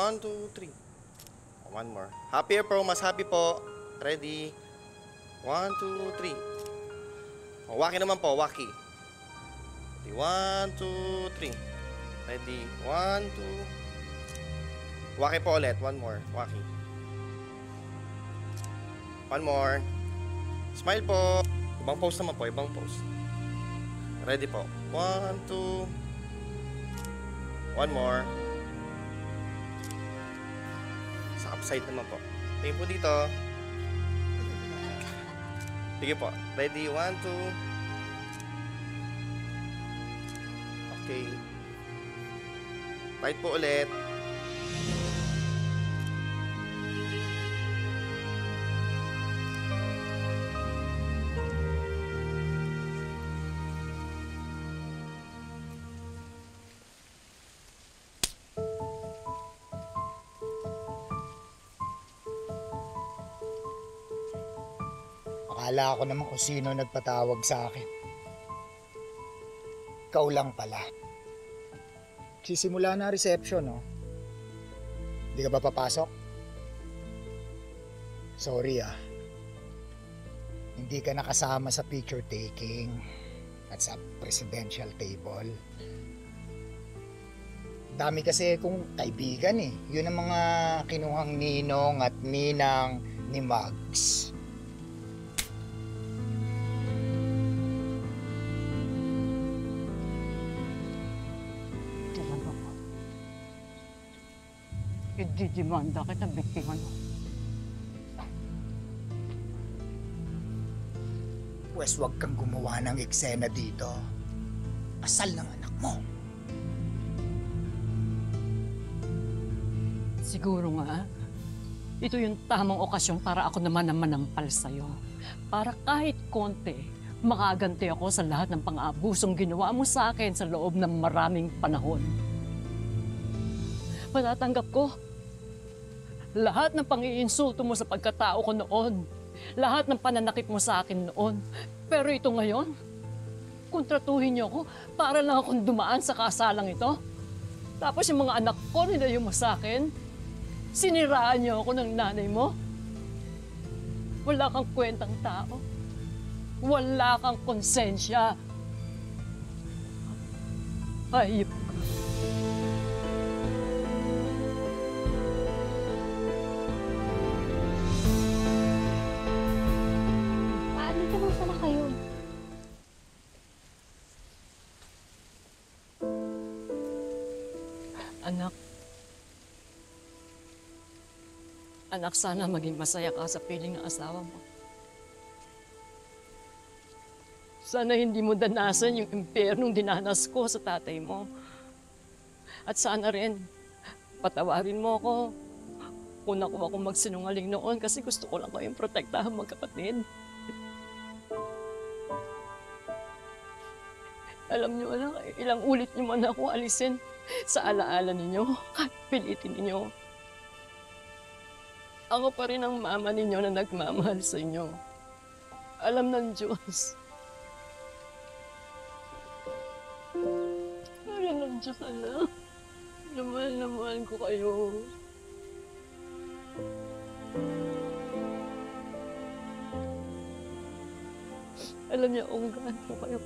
1, 2, 3. One more. Happier po, mas happy po. Ready? 1, 2, 3. Waki naman po, waki. 1, 2, 3. Ready? 1, 2. Waki po ulit. One more. Waki. One more. Smile po. Ibang pose naman po. Ibang pose. Ready po. 1, 2. One more. Sa upside naman po. Tingin po dito. Sige po. Ready? 1, 2. Okay. Right po ulit. Akala ko naman kung sino nagpatawag sa akin. Ikaw lang pala. Sisimula na reception, no? Hindi ka ba papasok? Sorry, Hindi ka nakasama sa picture taking at sa presidential table. Dami kasi kong kaibigan eh. Yun ang mga kinuhang ninong at ninang ni Mags. Ididimanda kita, biktima mo. Pwes wag kang gumawa ng eksena dito. Asal ng anak mo. Siguro nga, ito yung tamang okasyon para ako naman ang manampal sa'yo. Para kahit konti, makaganti ako sa lahat ng pang-aabusong ginawa mo sa akin sa loob ng maraming panahon. Matatanggap ko lahat ng pang-iinsulto mo sa pagkatao ko noon. Lahat ng pananakit mo sa akin noon. Pero ito ngayon, kontratuhin niyo ako para lang akong dumaan sa kasalang ito. Tapos yung mga anak ko nilayo mo sa akin, siniraan niyo ako ng nanay mo. Wala kang kwentang tao. Wala kang konsensya. Hayop ka. Kayo. Anak, sana maging masaya ka sa piling ng asawa mo. Sana hindi mo danasan yung impyernong dinanas ko sa tatay mo. At sana rin, patawarin mo ako kung ako magsinungaling noon kasi gusto ko lang kayong protektahan magkapatid. Alam niyo, anak, ilang ulit niyo man ako alisin sa alaala ninyo, kahit pilitin ninyo. Ako pa rin ang mama ninyo na nagmamahal sa inyo. Alam ng Diyos. Alam ng Diyos, anak. Na mahal ko kayo. Alam niya kung gaano kayo.